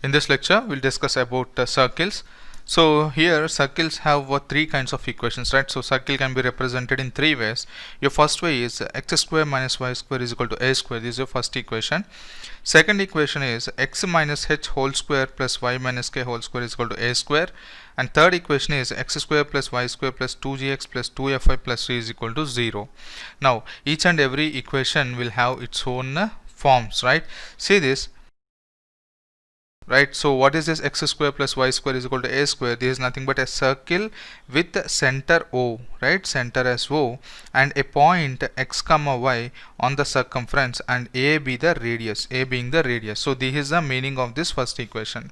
In this lecture, we'll discuss about circles. So here circles have three kinds of equations, right? So circle can be represented in three ways. Your first way is x square minus y square is equal to a square. This is your first equation. Second equation is x minus h whole square plus y minus k whole square is equal to a square. And third equation is x square plus y square plus 2gx plus 2fy plus 3 is equal to 0. Now each and every equation will have its own forms, right? See this. Right, so what is this? X square plus y square is equal to a square. This is nothing but a circle with center O, right? Center as O, and a point x comma y on the circumference, and a be the radius, a being the radius. So this is the meaning of this first equation.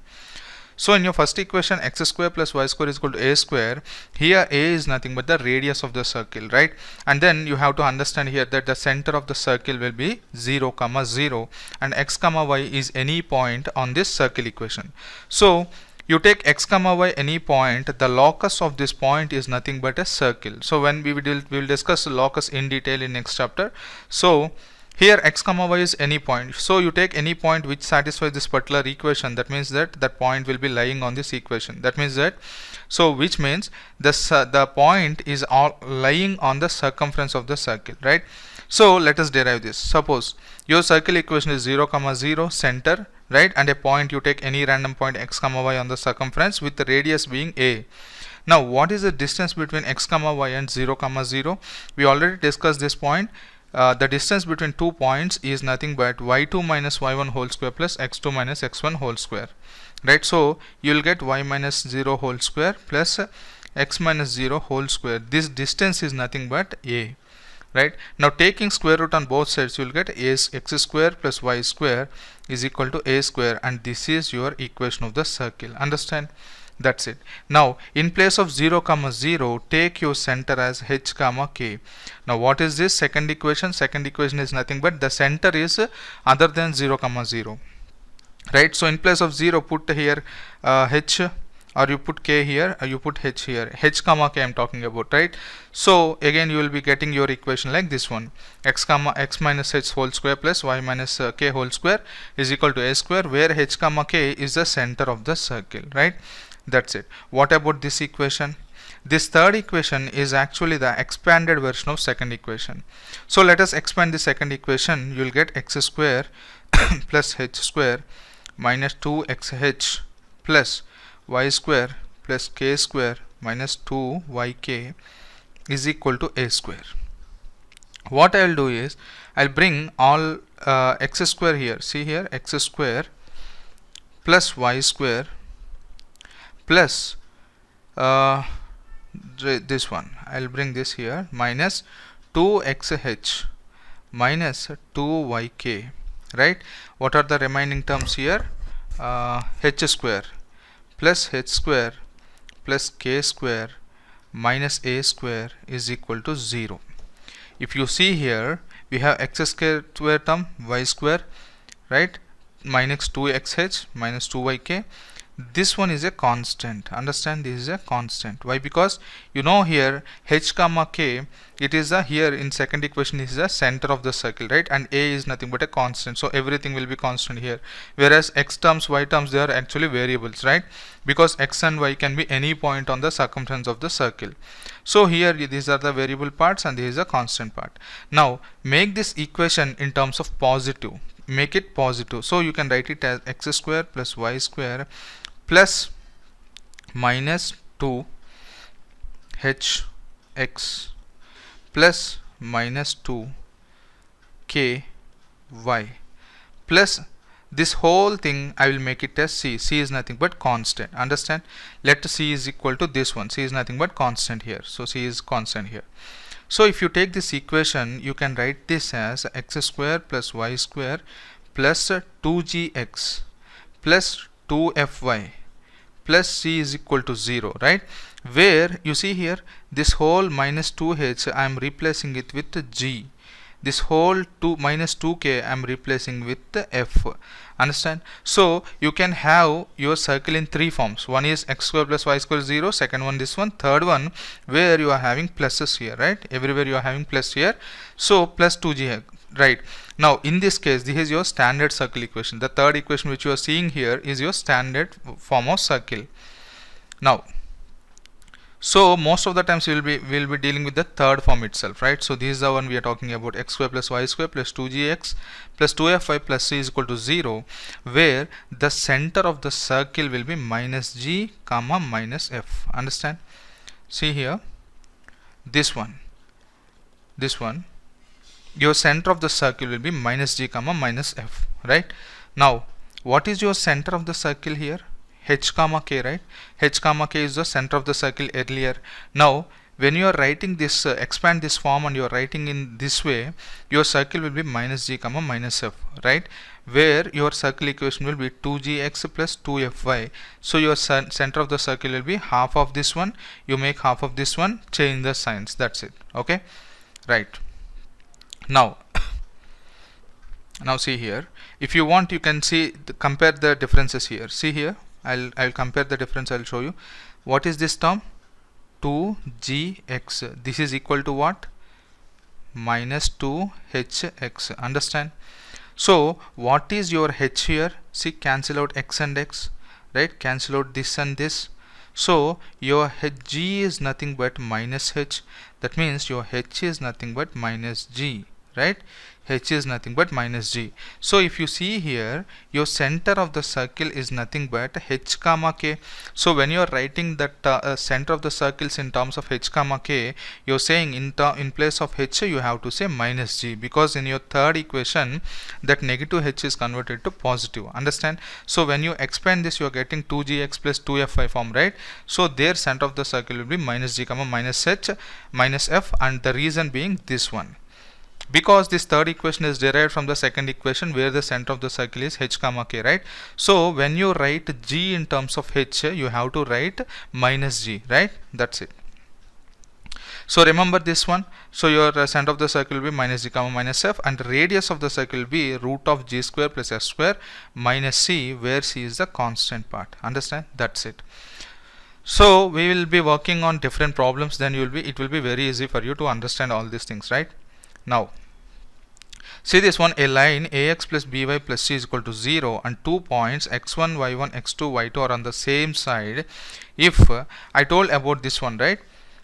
So in your first equation, x square plus y square is equal to a square. Here a is nothing but the radius of the circle, right? And then you have to understand here that the center of the circle will be 0 comma 0, and x comma y is any point on this circle equation. So you take x comma y any point, the locus of this point is nothing but a circle. So when we will discuss locus in detail in next chapter. So here x comma y is any point, so you take any point which satisfies this particular equation. That means that that point will be lying on this equation. That means that, so which means the point is all lying on the circumference of the circle, right? So let us derive this. Suppose your circle equation is 0 comma 0 center, right, and a point, you take any random point x comma y on the circumference with the radius being a. Now what is the distance between x comma y and 0 comma 0? We already discussed this point. The distance between 2 points is nothing but y2 minus y1 whole square plus x2 minus x1 whole square, right? So you will get y minus 0 whole square plus x minus 0 whole square. This distance is nothing but a, right? Now taking square root on both sides, you will get x square plus y square is equal to a square, and this is your equation of the circle. Understand? That's it. Now in place of 0 comma 0, take your center as h comma k. Now what is this second equation? Second equation is nothing but the center is other than 0 comma 0, right? So in place of 0, put here h, or you put k here, or you put h here. H comma k I'm talking about, right? So again you will be getting your equation like this one: x minus h whole square plus y minus k whole square is equal to a square, where h comma k is the center of the circle, right? That's it. What about this equation? This third equation is actually the expanded version of second equation. So let us expand the second equation. You will get x square plus h square minus 2xh plus y square plus k square minus 2yk is equal to a square. What I will do is, I will bring all x square here. See here, x square plus y square plus this one, I'll bring this here, minus 2xh minus 2yk, right? What are the remaining terms here? H square plus h square plus k square minus a square is equal to 0. If you see here, we have x square term, y square, right, minus 2xh minus 2yk. This one is a constant. Understand, this is a constant. Why? Because you know here h comma k, it is a, here in second equation is the center of the circle, right? And a is nothing but a constant, so everything will be constant here. Whereas x terms, y terms, they are actually variables, right? Because x and y can be any point on the circumference of the circle. So here these are the variable parts and this is a constant part. Now make this equation in terms of positive. Make it positive. So you can write it as x square plus y square plus minus 2 hx plus minus 2 ky plus this whole thing I will make it as c. C is nothing but constant. Understand? Let c is equal to this one. C is nothing but constant here. So c is constant here. So if you take this equation, you can write this as x square plus y square plus 2gx plus 2fy plus c is equal to 0, right? Where you see here, this whole minus 2h I am replacing it with g. This whole minus 2k I am replacing with f. Understand? So you can have your circle in three forms. One is x square plus y square 0. Second one this one. Third one where you are having pluses here, right? Everywhere you are having plus here. So plus 2g right? Now in this case, this is your standard circle equation. The third equation which you are seeing here is your standard form of circle. Now, so most of the times we'll be dealing with the third form itself, right? So this is the one we are talking about, x square plus y square plus 2gx plus 2fy plus c is equal to 0, where the center of the circle will be minus g comma minus f. Understand? See here, this one, your center of the circle will be minus g comma minus f, right? Now what is your center of the circle here? H comma k, right? H comma k is the center of the circle earlier. Now when you are writing this, expand this form and you are writing in this way, your circle will be minus g comma minus f, right? Where your circle equation will be 2gx plus 2fy. So your center of the circle will be half of this one, you make half of this one, change the signs, that's it. Okay, right? Now see here, if you want, you can see compare the differences here. See here, I'll compare the difference. I'll show you. What is this term? 2gx. This is equal to what? Minus 2hx. Understand? So what is your h here? See, cancel out x and x, right? Cancel out this and this. So your g is nothing but minus h. That means your h is nothing but minus g, right? H is nothing but minus g. So if you see here, your center of the circle is nothing but h comma k. So when you are writing that center of the circles in terms of h comma k, you are saying in place of h you have to say minus g, because in your third equation that negative h is converted to positive. Understand? So when you expand this, you are getting 2gx plus 2fy form, right? So their center of the circle will be minus g comma minus h minus f, and the reason being this one, because this third equation is derived from the second equation where the center of the circle is h comma k, right? So when you write g in terms of h, you have to write minus g, right? That's it. So remember this one. So your center of the circle will be minus g comma minus f, and the radius of the circle will be root of g square plus f square minus c, where c is the constant part. Understand? That's it. So we will be working on different problems, then it will be very easy for you to understand all these things, right? Now see this one, a line ax plus by plus c is equal to 0 and 2 points x1 y1 x2 y2 are on the same side. If I told about this one, right?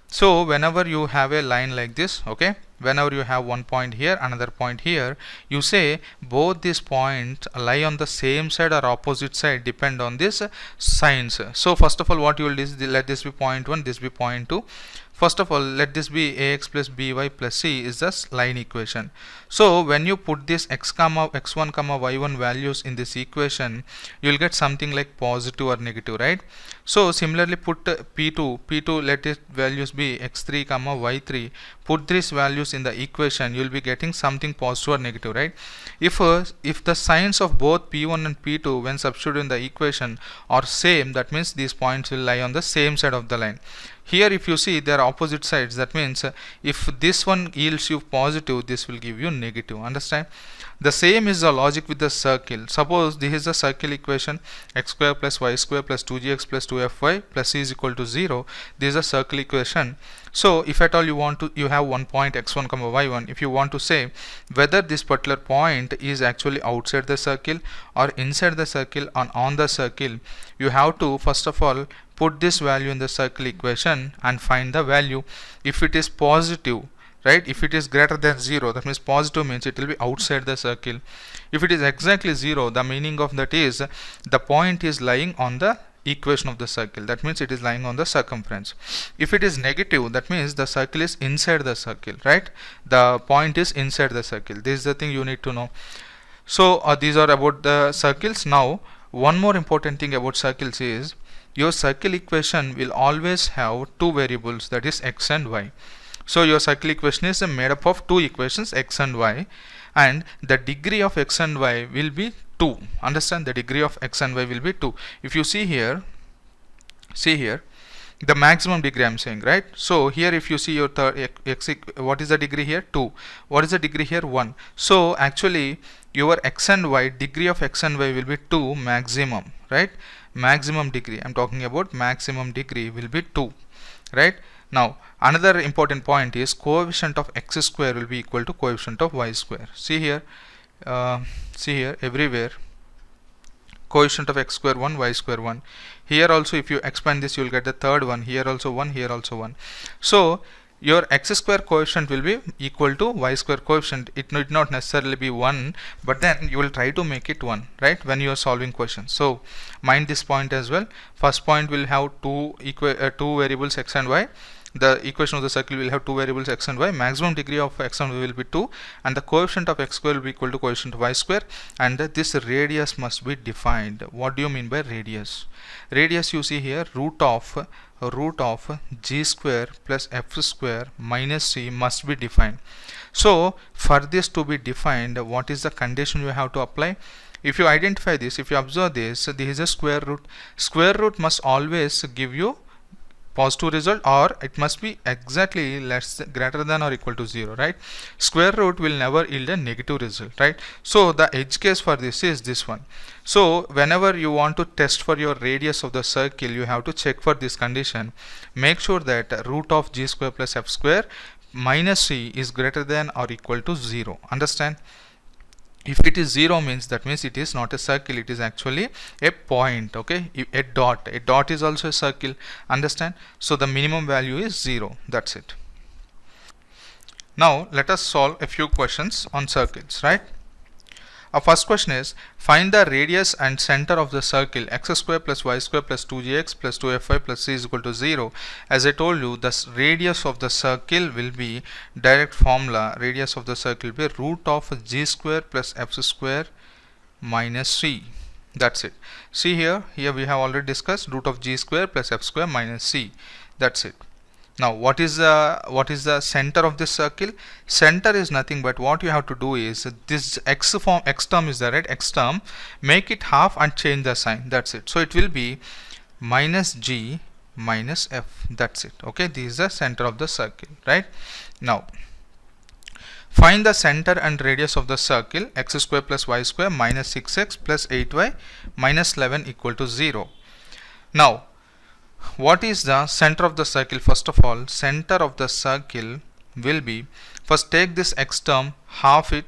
So whenever you have a line like this, okay, whenever you have one point here, another point here, you say both these points lie on the same side or opposite side, depend on this signs. So first of all, what you will do is, let this be point 1, this be point 2. First of all, let this be ax plus by plus c is the line equation. So when you put this x1 comma y1 values in this equation, you will get something like positive or negative, right? So similarly, put p2, let its values be x3 comma y3. Put these values in the equation, you will be getting something positive or negative, right? If the signs of both p1 and p2 when substituted in the equation are same, that means these points will lie on the same side of the line. Here if you see, they are opposite sides. That means if this one yields you positive, this will give you negative. Understand? The same is the logic with the circle. Suppose this is the circle equation, x square plus y square plus 2gx plus 2fy plus c is equal to 0. This is a circle equation. So if at all you have one point x1 comma y1, if you want to say whether this particular point is actually outside the circle or inside the circle or on the circle, you have to first of all put this value in the circle equation and find the value. If it is positive, right, if it is greater than 0, that means positive means it will be outside the circle. If it is exactly 0, the meaning of that is the point is lying on the equation of the circle, that means it is lying on the circumference. If it is negative, that means the circle is inside the circle, right? The point is inside the circle. This is the thing you need to know. So these are about the circles. Now one more important thing about circles is your circle equation will always have two variables, that is x and y. So your circle equation is made up of two equations, x and y, and the degree of x and y will be 2. Understand? The degree of x and y will be 2. If you see here, the maximum degree I am saying, right? So here if you see your x, what is the degree here? 2. What is the degree here? 1. So actually your x and y, degree of x and y will be 2 maximum, right? Maximum degree, I am talking about maximum degree will be 2, right? Now another important point is coefficient of x square will be equal to coefficient of y square. Uh, see here everywhere coefficient of x square 1, y square 1. Here also if you expand this you will get the third one, here also 1, here also 1. So your x square coefficient will be equal to y square coefficient. It need not necessarily be 1, but then you will try to make it 1, right, when you are solving questions. So mind this point as well. First point will have two variables x and y. The equation of the circle will have two variables x and y. Maximum degree of x and y will be 2, and the coefficient of x square will be equal to coefficient of y square, and this radius must be defined. What do you mean by radius? Radius, you see here, root of g square plus f square minus c must be defined. So for this to be defined, what is the condition you have to apply? If you identify this, if you observe this, this is a square root. Square root must always give you positive result, or it must be exactly greater than or equal to 0, right? Square root will never yield a negative result, right? So the edge case for this is this one. So whenever you want to test for your radius of the circle, you have to check for this condition. Make sure that root of g square plus f square minus c is greater than or equal to 0. Understand? If it is 0 means that means it is not a circle, it is actually a point. Okay, a dot is also a circle. Understand? So the minimum value is 0. That's it. Now let us solve a few questions on circles, right? Our first question is, find the radius and center of the circle x square plus y square plus 2gx plus 2fy plus c is equal to 0. As I told you, the radius of the circle will be direct formula. Radius of the circle will be root of g square plus f square minus c. That's it. See here we have already discussed root of g square plus f square minus c. That's it. Now what is the center of this circle? Center is nothing but what you have to do is this x term is there, right? X term, make it half and change the sign. That's it. So it will be minus g minus f. That's it. Okay, this is the center of the circle, right? Now find the center and radius of the circle x square plus y square minus 6x plus 8y minus 11 equal to 0. Now what is the center of the circle? First of all, center of the circle will be, first take this x term, half it,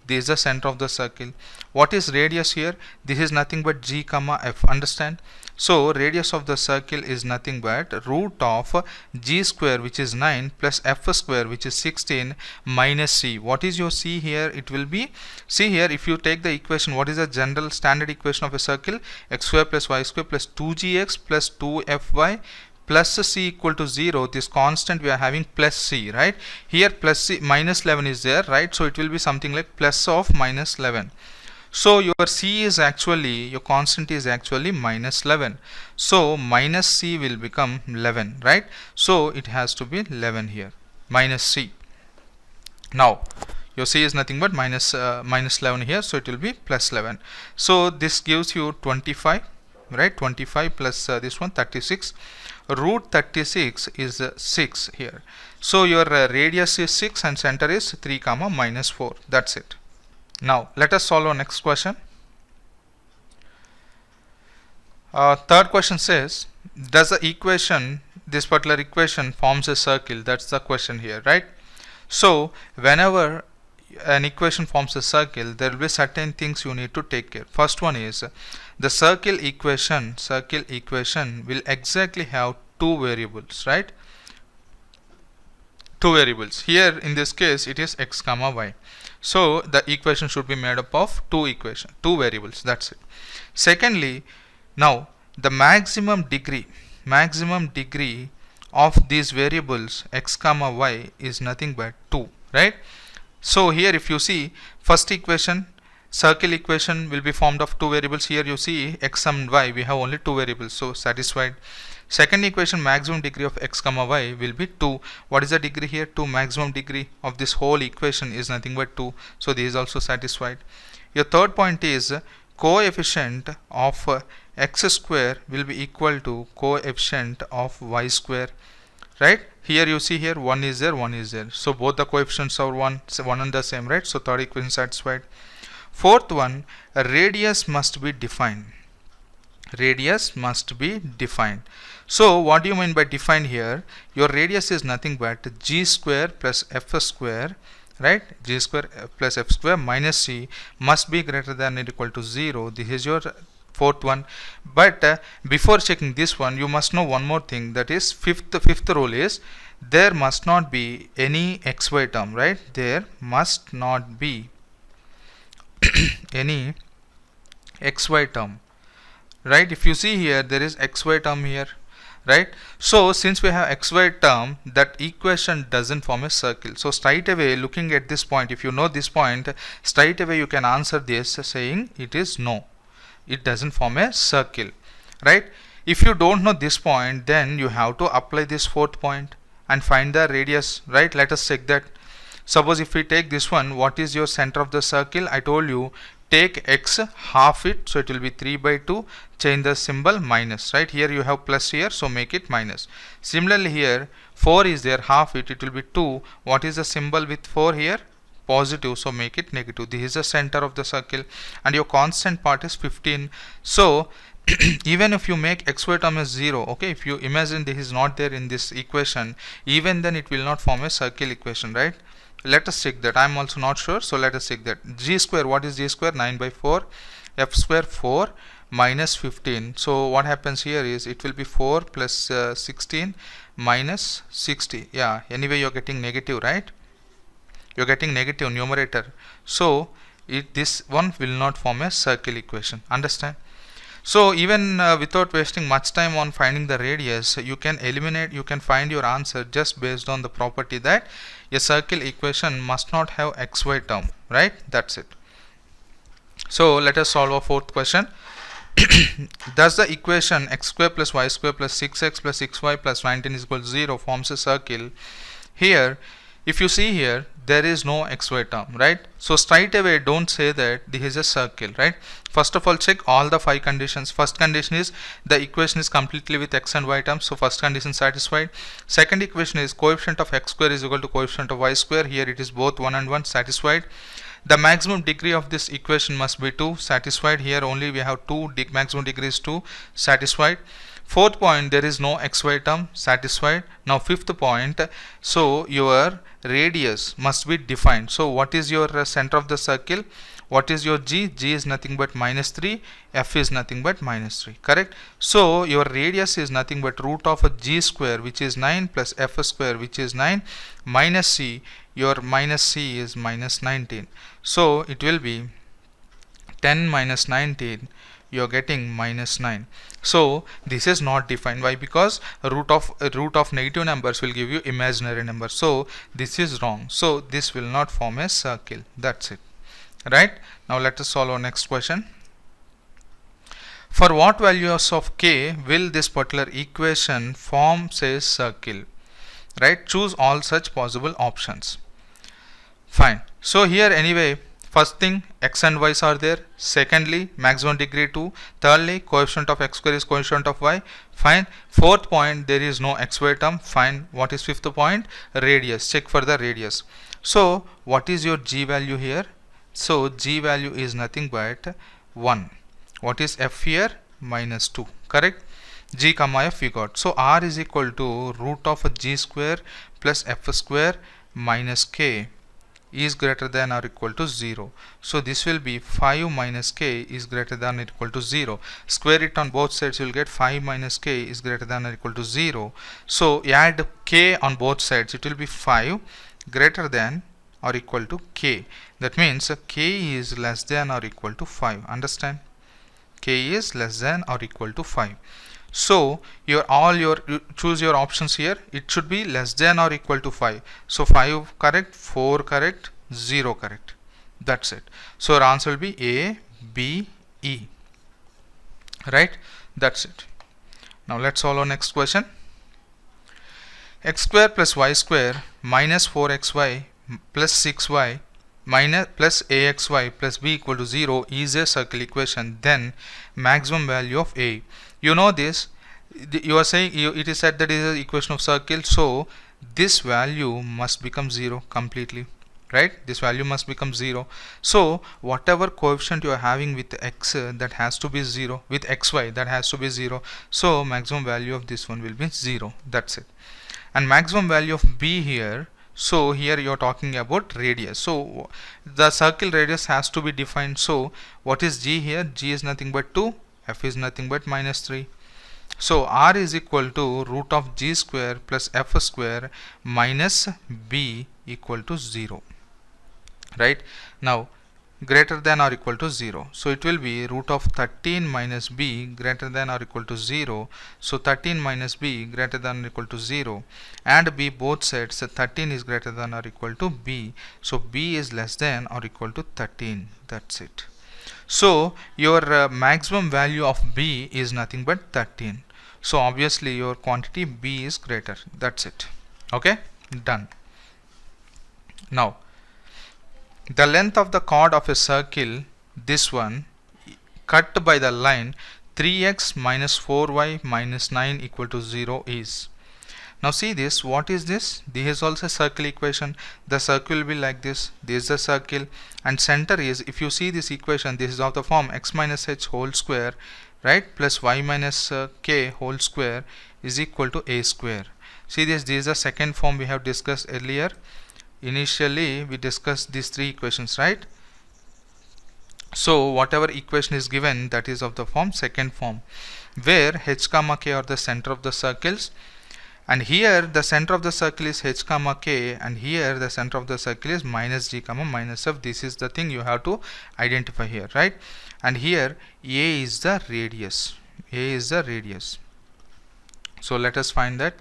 this is the center of the circle. What is radius here? This is nothing but g comma f. Understand? So radius of the circle is nothing but root of g square, which is 9, plus f square, which is 16, minus c. What is your c here? It will be, see here, if you take the equation, what is the general standard equation of a circle? X square plus y square plus 2gx plus 2fy plus c equal to 0. This constant we are having plus c, right? Here plus c minus 11 is there, right? So it will be something like plus of minus 11. So your c is actually, your constant is actually minus 11. So minus c will become 11, right? So it has to be 11 here, minus c. Now your c is nothing but minus 11 here, so it will be plus 11. So this gives you 25, right? 25 plus this one 36. Root 36 is 6 here. So your radius is 6 and center is 3 comma minus 4. That's it. Now let us solve our next question. Third question says, does the equation, this particular equation forms a circle? That's the question here, right? So whenever an equation forms a circle, there will be certain things you need to take care. First one is the circle equation will exactly have two variables, right? Two variables. Here in this case it is x comma y. So the equation should be made up of two variables. That's it. Secondly, now the maximum degree of these variables x comma y is nothing but 2, right? So here if you see, first equation, circle equation will be formed of two variables. Here you see x and y, we have only two variables, so satisfied. Second equation, maximum degree of x comma y will be 2. What is the degree here? 2. Maximum degree of this whole equation is nothing but 2, so this is also satisfied. Your third point is coefficient of x square will be equal to coefficient of y square, right? Here you see here 1 is there, 1 is there, so both the coefficients are one and the same, right? So third equation satisfied. Fourth one, a radius must be defined. Radius must be defined. So what do you mean by defined here? Your radius is nothing but g square plus f square, right? G square plus f square minus c must be greater than or equal to 0. This is your fourth one. But before checking this one, you must know one more thing, that is fifth rule is there must not be any xy term, right? There must not be any xy term, right? If you see here, there is xy term here, right? So since we have xy term, that equation doesn't form a circle. So straight away, looking at this point, if you know this point, straight away you can answer this saying it is no, it doesn't form a circle, right? If you don't know this point, then you have to apply this fourth point and find the radius, right? Let us check that. Suppose if we take this one, what is your center of the circle? I told you take x, half it, so it will be 3 by 2, change the symbol minus, right? Here you have plus here, so make it minus. Similarly here 4 is there, half it, it will be 2. What is the symbol with 4 here? Positive, so make it negative. This is the center of the circle and your constant part is 15. So even if you make xy term as 0, okay, if you imagine this is not there in this equation, even then it will not form a circle equation, right? Let us check that. I am also not sure, so let us check that. G square, what is g square? 9 by 4. F square 4 minus 15. So what happens here is it will be 4 plus 16 minus 60. Yeah, anyway you're getting negative, right? You're getting negative numerator. So this one will not form a circle equation. Understand? So even without wasting much time on finding the radius, you can eliminate, you can find your answer just based on the property that a circle equation must not have xy term, right? That's it. So let us solve a fourth question. Does the equation x square plus y square plus 6x plus 6y plus 19 is equal to 0 forms a circle? Here, if you see here, there is no xy term, right? So straight away don't say that this is a circle, right? First of all, check all the 5 conditions. First condition is the equation is completely with x and y terms, so first condition satisfied. Second equation is coefficient of x square is equal to coefficient of y square. Here it is both 1 and 1, satisfied. The maximum degree of this equation must be 2, satisfied. Here only we have 2, maximum degree is 2, satisfied. Fourth point, there is no xy term, satisfied. Now fifth point, so your radius must be defined. So what is your center of the circle? What is your g? G is nothing but minus 3, f is nothing but minus 3, correct? So your radius is nothing but root of a g square, which is 9, plus f square, which is 9, minus c. Your minus c is minus 19. So it will be 10 minus 19, you are getting minus 9. So this is not defined. Why? Because root of negative numbers will give you imaginary numbers. So this is wrong. So this will not form a circle. That's it. Right? Now let us solve our next question. For what values of k will this particular equation form a circle? Right? Choose all such possible options. Fine. So here anyway, first thing, x and y's are there. Secondly, maximum degree 2. Thirdly, coefficient of x square is coefficient of y. Fine. Fourth point, there is no xy term. Fine. What is fifth point? Radius. Check for the radius. So what is your g value here? So g value is nothing but 1. What is f here? Minus 2. Correct? G comma f we got. So r is equal to root of g square plus f square minus k is greater than or equal to 0. So this will be 5 minus k is greater than or equal to 0. Square it on both sides, you will get 5 minus k is greater than or equal to 0. So add k on both sides, it will be 5 greater than or equal to k. That means k is less than or equal to 5. Understand? K is less than or equal to 5. So you choose your options here. It should be less than or equal to 5. So 5 correct, 4 correct, 0 correct. That's it. So our answer will be A, B, E. Right? That's it. Now let's solve our next question. X square plus y square minus 4xy plus 6y minus plus axy plus b equal to 0 is a circle equation. Then maximum value of a. You know this. You are saying it is said that it is an equation of circle. So this value must become 0 completely. right? This value must become 0. So whatever coefficient you are having with x, that has to be 0, with xy that has to be 0. So maximum value of this one will be 0. That's it. And maximum value of b here, so here you are talking about radius, so the circle radius has to be defined. So what is g here? G is nothing but 2, f is nothing but minus 3. So r is equal to root of g square plus f square minus b equal to 0, right? Now greater than or equal to 0, so it will be root of 13 minus b greater than or equal to 0. So 13 minus b greater than or equal to 0, and b both sides, 13 is greater than or equal to b, so b is less than or equal to 13. That's it. So your maximum value of b is nothing but 13, so obviously your quantity b is greater. That's it. Okay, done. Now the length of the chord of a circle, this one, cut by the line 3x minus 4y minus 9 equal to 0 is. Now see this, what is this? This is also a circle equation. The circle will be like this. This is the circle, and center is, if you see this equation, this is of the form x minus h whole square, right, plus y minus k whole square is equal to a square. See this is the second form we have discussed earlier. Initially we discussed these three equations, right? So whatever equation is given, that is of the form second form, where h comma k are the center of the circles, and here the center of the circle is h comma k, and here the center of the circle is minus g comma minus f. This is the thing you have to identify here, right? And here a is the radius. A is the radius. So let us find that.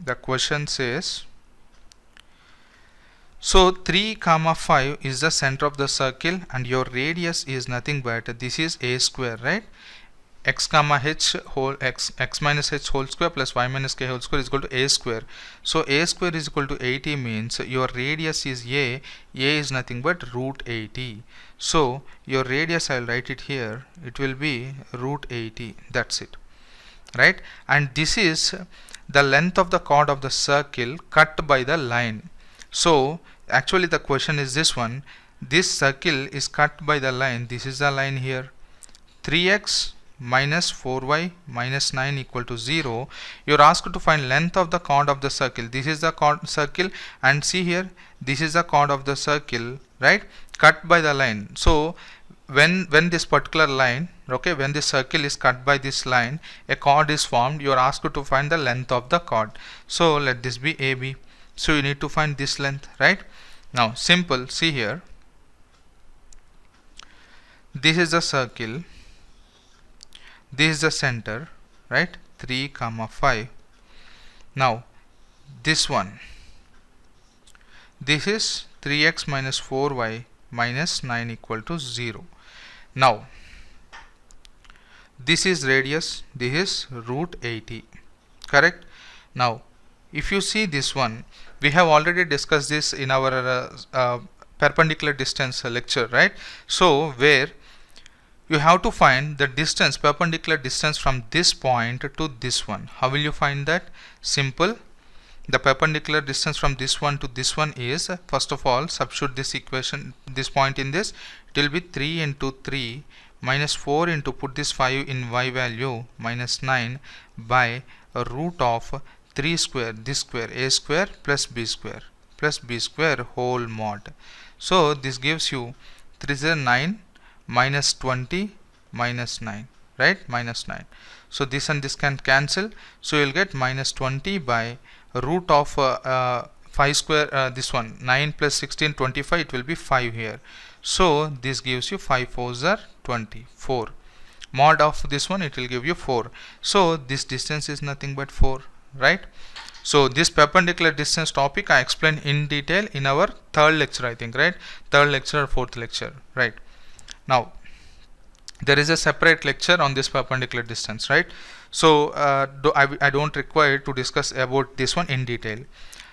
The question says, so 3 comma 5 is the center of the circle, and your radius is nothing but, this is a square, right? X comma h whole x minus h whole square plus y minus k whole square is equal to a square. So a square is equal to 80 means your radius is a is nothing but root 80. So your radius, I will write it here, it will be root 80. That's it, right? And this is the length of the chord of the circle cut by the line. So actually the question is this one, this circle is cut by the line, this is the line here, 3x minus 4y minus 9 equal to 0. You are asked to find length of the chord of the circle. This is the chord circle, and see here, this is the chord of the circle, right, cut by the line. So when this particular line, okay, when this circle is cut by this line, a chord is formed. You are asked to find the length of the chord. So let this be AB. So you need to find this length, right? Now simple, see here, this is the circle, this is the center, right, 3 comma 5. Now this one, this is 3x minus 4y minus 9 equal to 0. Now this is radius, this is root 80, correct? Now if you see this one, we have already discussed this in our perpendicular distance lecture, right? So where you have to find the distance, perpendicular distance from this point to this one. How will you find that? Simple. The perpendicular distance from this one to this one is, first of all, substitute this equation, this point in this, it will be 3 into 3 minus 4 into, put this 5 in y value, minus 9 by a root of 3 square, this square, a square plus b square whole mod. So this gives you 3 is 9 minus 20 minus 9, right, minus 9. So this and this can cancel, so you will get minus 20 by root of 5 square, this one, 9 plus 16, 25, it will be 5 here. So this gives you 5 4s are 24. Mod of this one, it will give you 4. So this distance is nothing but 4, right? So this perpendicular distance topic I explained in detail in our third lecture, I think, right? Third lecture or fourth lecture, right? Now there is a separate lecture on this perpendicular distance, right? So I don't require to discuss about this one in detail.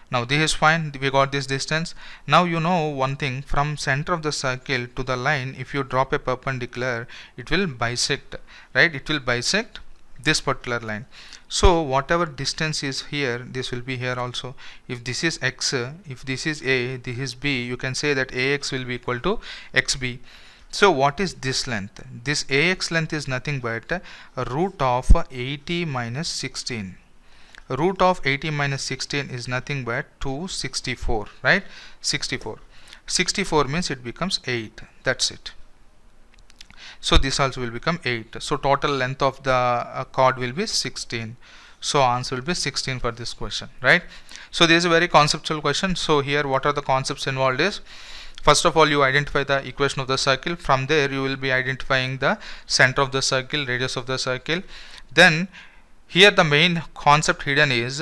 Now this is fine, we got this distance. Now you know one thing, from center of the circle to the line, if you drop a perpendicular, it will bisect, right? It will bisect this particular line. So whatever distance is here, this will be here also. If this is x, if this is a, this is b, you can say that ax will be equal to xb. So what is this length? This ax length is nothing but root of 80 minus 16. Root of 80 minus 16 is nothing but 264, right? 64. 64 means it becomes 8. That's it. So this also will become 8. So total length of the chord will be 16. So answer will be 16 for this question, right? So this is a very conceptual question. So here what are the concepts involved is, first of all, you identify the equation of the circle. From there you will be identifying the center of the circle, radius of the circle. Then here the main concept hidden is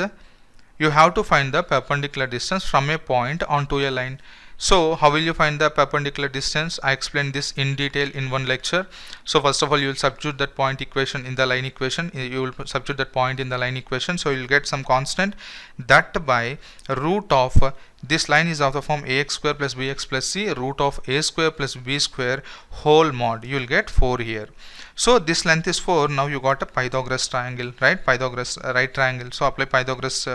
you have to find the perpendicular distance from a point onto a line. So how will you find the perpendicular distance? I explained this in detail in one lecture. So first of all, you will substitute that point equation in the line equation. You will substitute that point in the line equation. So you will get some constant that by root of this line is of the form ax square plus bx plus c, root of a square plus b square whole mod. You will get 4 here. So this length is 4. Now you got a Pythagoras triangle, right? Pythagoras right triangle. So apply Pythagoras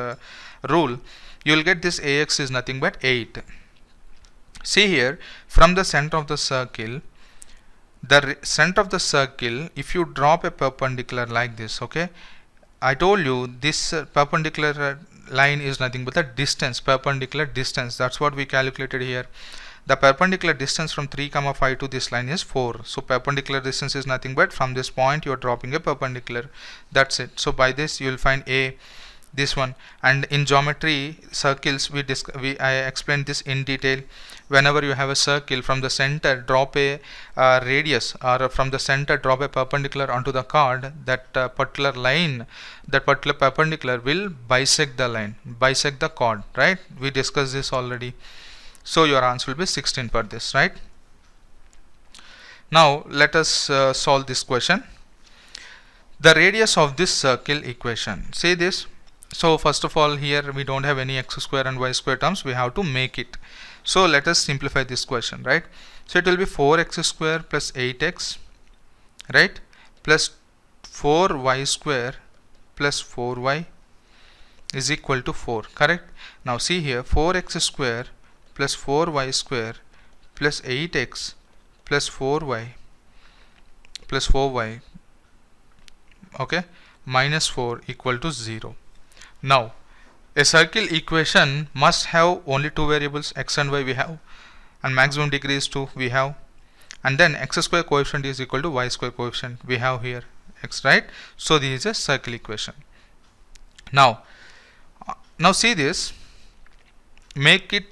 rule. You will get this ax is nothing but 8. See here, from the center of the circle, center of the circle, if you drop a perpendicular like this, okay, I told you this perpendicular line is nothing but the distance, perpendicular distance. That's what we calculated here. The perpendicular distance from 3, 5 to this line is 4. So perpendicular distance is nothing but from this point you are dropping a perpendicular. That's it. So by this you will find a, this one. And in geometry circles I explained this in detail. Whenever you have a circle, from the center drop a radius, or from the center drop a perpendicular onto the chord, that particular line, that particular perpendicular will bisect the line, bisect the chord, right? We discussed this already. So your answer will be 16 for this, right? Now let us solve this question. The radius of this circle equation, say this. So first of all, here we don't have any x square and y square terms, we have to make it. So let us simplify this question, right? So it will be 4x square plus 8x, right, plus 4y square plus 4y is equal to 4, correct? Now see here, 4x square plus 4y square plus 8x plus 4y plus 4y, okay, minus 4 equal to 0. Now a circle equation must have only two variables, x and y we have, and maximum degree is 2 we have, and then x square coefficient is equal to y square coefficient we have here, x, right? So this is a circle equation. Now see this, make it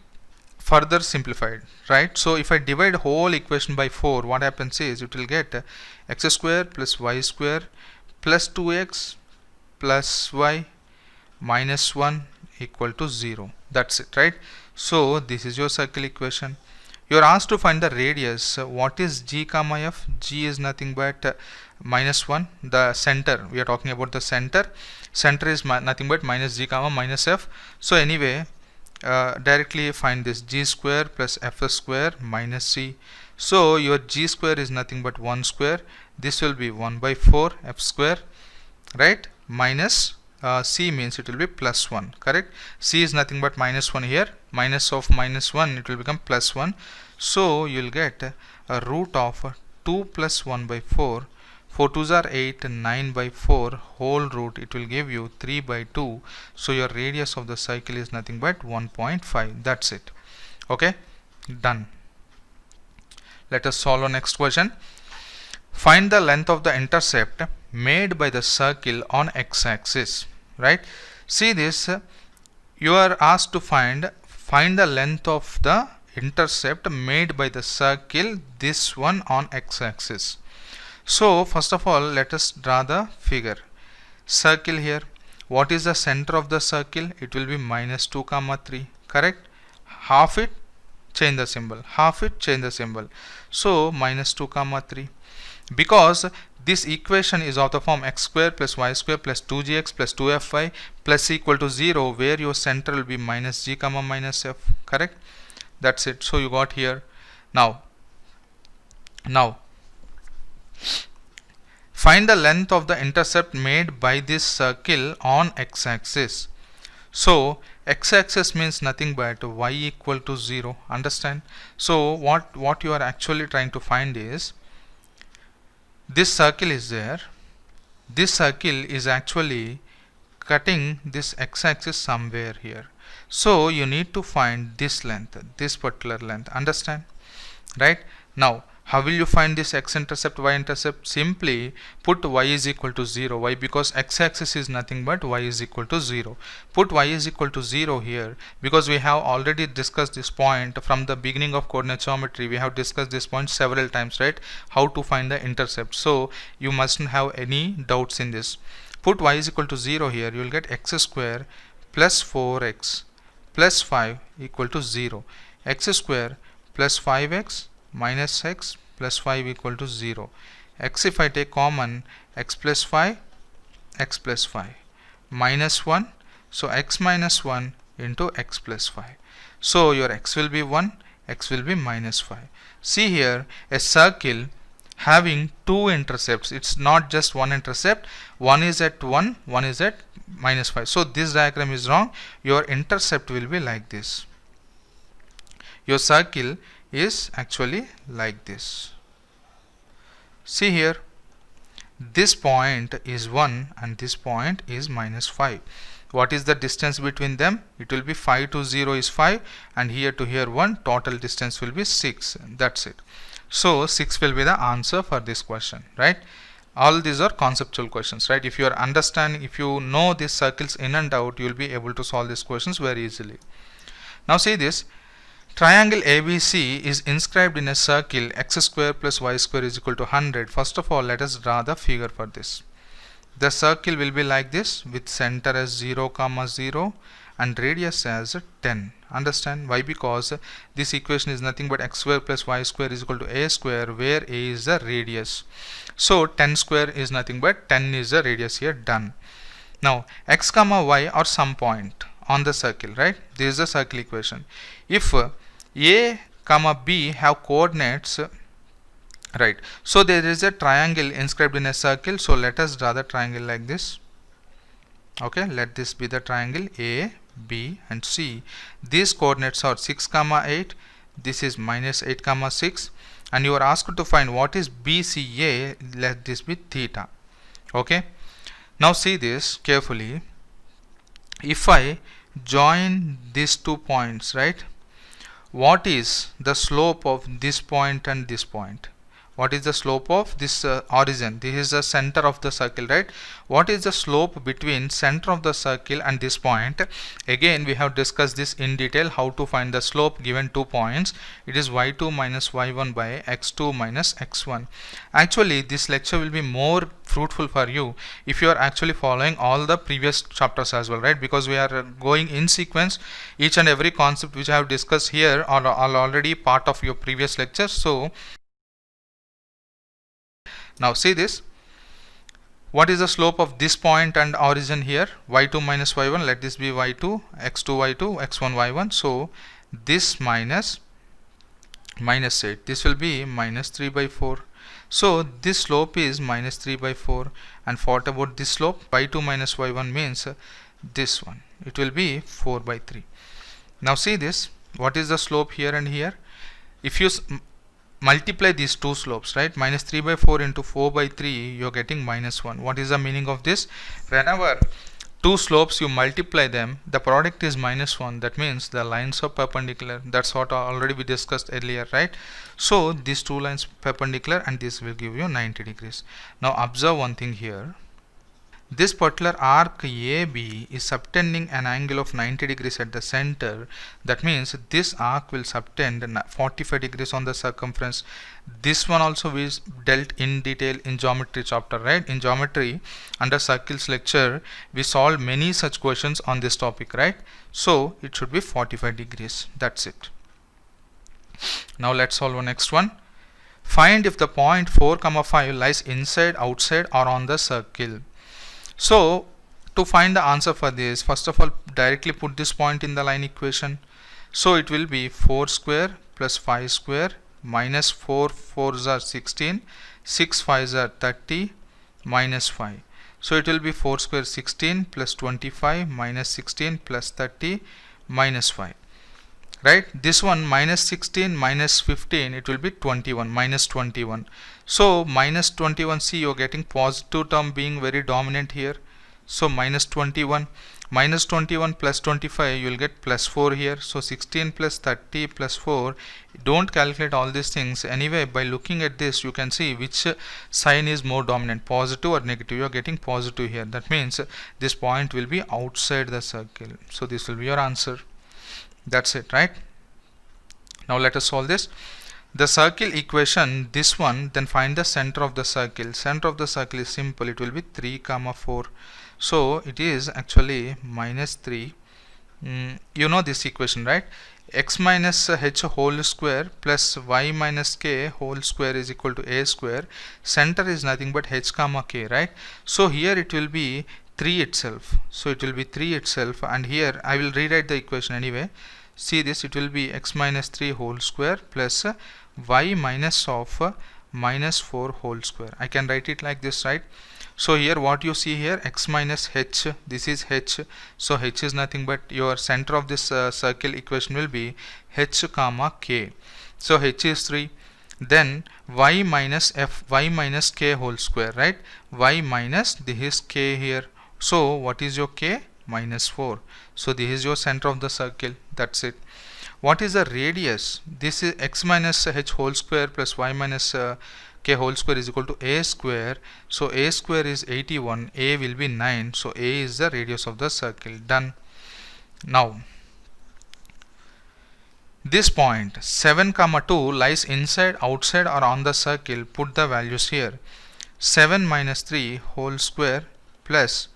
further simplified, right? So if I divide whole equation by 4, what happens is it will get x square plus y square plus 2x plus y minus 1 equal to 0. That's it, right? So this is your circle equation. You are asked to find the radius. What is g comma f? G is nothing but minus 1. The center, we are talking about the center. Center is nothing but minus g comma minus f. So anyway, directly find this, g square plus f square minus c. So your g square is nothing but 1 square. This will be 1 by 4 f square, right, minus c means it will be plus 1, correct? C is nothing but minus 1 here, minus of minus 1, it will become plus 1. So you will get a root of 2 plus 1 by 4, 4 2s are 8, 9 by 4 whole root, it will give you 3 by 2. So your radius of the circle is nothing but 1.5. That's it. Okay, done. Let us solve our next question. Find the length of the intercept made by the circle on x-axis, right? See this, you are asked to find the length of the intercept made by the circle, this one on x-axis. So first of all, let us draw the figure. Circle here, what is the center of the circle? It will be minus 2 comma 3, correct? Half it, change the symbol, half it, change the symbol. So minus 2 comma 3. Because this equation is of the form x square plus y square plus 2gx plus 2fy plus equal to 0, where your center will be minus g comma minus f, correct? That's it. So you got here. Now Find the length of the intercept made by this circle on x-axis. So x-axis means nothing but y equal to 0. Understand? So what you are actually trying to find is, this circle is there. This circle is actually cutting this x-axis somewhere here. So you need to find this length, this particular length. Understand? Right? Now how will you find this x-intercept, y-intercept? Simply put y is equal to 0. Why? Because x-axis is nothing but y is equal to 0. Put y is equal to 0 here, because we have already discussed this point from the beginning of coordinate geometry. We have discussed this point several times, right? How to find the intercept. So you mustn't have any doubts in this. Put y is equal to 0 here. You will get x square plus 4x plus 5 equal to 0. X square plus 5x minus x plus 5 equal to 0. X, if I take common, x plus 5 minus 1, so x minus 1 into x plus 5. So your x will be 1, x will be minus 5. See here, a circle having two intercepts. It's not just one intercept. One is at 1, one is at minus 5. So this diagram is wrong. Your intercept will be like this. Your circle is actually like this. See here, this point is 1 and this point is minus 5. What is the distance between them? It will be 5 to 0 is 5, and here to here 1. Total distance will be 6. That's it. So 6 will be the answer for this question, right? All these are conceptual questions, right? If you are understanding, if you know these circles in and out, you will be able to solve these questions very easily. Now see this. Triangle ABC is inscribed in a circle x square plus y square is equal to 100. First of all, let us draw the figure for this. The circle will be like this, with center as 0, 0 and radius as 10. Understand? Why? Because this equation is nothing but x square plus y square is equal to a square, where a is the radius. So 10 square is nothing but 10 is the radius here. Done. Now x comma y are some point on the circle, right? This is the circle equation. If a comma b have coordinates, right, so there is a triangle inscribed in a circle. So let us draw the triangle like this. Okay, let this be the triangle A, B and C. These coordinates are 6 comma 8. This is minus 8 comma 6, and you are asked to find what is BCA. Let this be theta. Okay, now see this carefully. If I join these 2 points, right, what is the slope of this point and this point? What is the slope of this origin? This is the center of the circle, right? What is the slope between center of the circle and this point? Again, we have discussed this in detail, how to find the slope given 2 points. It is y2 minus y1 by x2 minus x1. Actually, this lecture will be more fruitful for you if you are actually following all the previous chapters as well, right? Because we are going in sequence. Each and every concept which I have discussed here are already part of your previous lectures. So now see this. What is the slope of this point and origin here? Y2 minus y1. Let this be y2, x2 y2, x1 y1. So this minus 8. This will be minus 3 by 4. So this slope is minus 3 by 4. And what about this slope? Y2 minus y1 means this one. It will be 4 by 3. Now see this. What is the slope here and here? If you multiply these two slopes, right, minus 3 by 4 into 4 by 3, you're getting minus 1. What is the meaning of this? Whenever two slopes you multiply them, the product is minus 1. That means the lines are perpendicular. That's what already we discussed earlier, right? So these two lines perpendicular, and this will give you 90 degrees. Now observe one thing here. This particular arc AB is subtending an angle of 90 degrees at the center. That means this arc will subtend 45 degrees on the circumference. This one also is dealt in detail in geometry chapter, right? In geometry under circles lecture, we solved many such questions on this topic, right? So it should be 45 degrees. That's it. Now let's solve the next one. Find if the point 4, 5 lies inside, outside or on the circle. So to find the answer for this, first of all, directly put this point in the line equation. So it will be 4 square plus 5 square minus 4 4s are 16, 6 5s are 30, minus 5. So it will be 4 square 16 plus 25 minus 16 plus 30 minus 5. Right, this one minus 16 minus 15, it will be 21, minus 21. So minus 21, see, you're getting positive term being very dominant here. So minus 21 plus 25, you will get plus 4 here. So 16 plus 30 plus 4. Don't calculate all these things. Anyway, by looking at this, you can see which sign is more dominant, positive or negative. You are getting positive here. That means this point will be outside the circle. So this will be your answer. That's it, right? Now let us solve this. The circle equation, this one, then find the center of the circle. Center of the circle is simple. It will be 3 comma 4. So it is actually minus 3. You know this equation, right? X minus h whole square plus y minus k whole square is equal to a square. Center is nothing but h comma k, right? So here it will be 3 itself. So it will be 3 itself, and here I will rewrite the equation anyway. See this, it will be x minus 3 whole square plus y minus of minus 4 whole square. I can write it like this, right? So here what you see here, x minus h, this is h. So h is nothing but your center of this circle equation will be h comma k. So h is 3. Then y minus f, y minus k whole square, right? Y minus, this is k here. So what is your k? Minus 4. So this is your center of the circle. That's it. What is the radius? This is x minus h whole square plus y minus k whole square is equal to a square. So a square is 81. A will be 9. So a is the radius of the circle. Done. Now this point 7 comma 2 lies inside, outside, or on the circle. Put the values here. 7 minus 3 whole square plus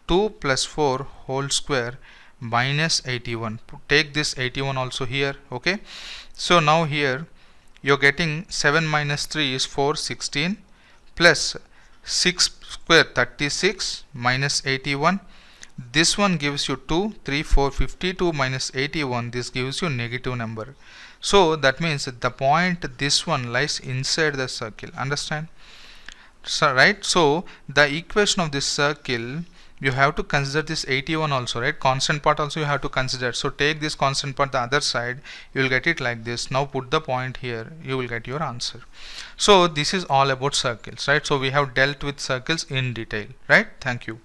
2 plus 4 whole square minus 81. Take this 81 also here. Okay, so now here you're getting 7 minus 3 is 4, 16 plus 6 square 36 minus 81. This one gives you 2, 3, 4, 52 minus 81. This gives you negative number. So that means the point, this one lies inside the circle. Understand? So, right? So the equation of this circle, you have to consider this 81 also, right? Constant part also you have to consider. So take this constant part the other side, you will get it like this. Now put the point here, you will get your answer. So this is all about circles, right? So we have dealt with circles in detail, right? Thank you.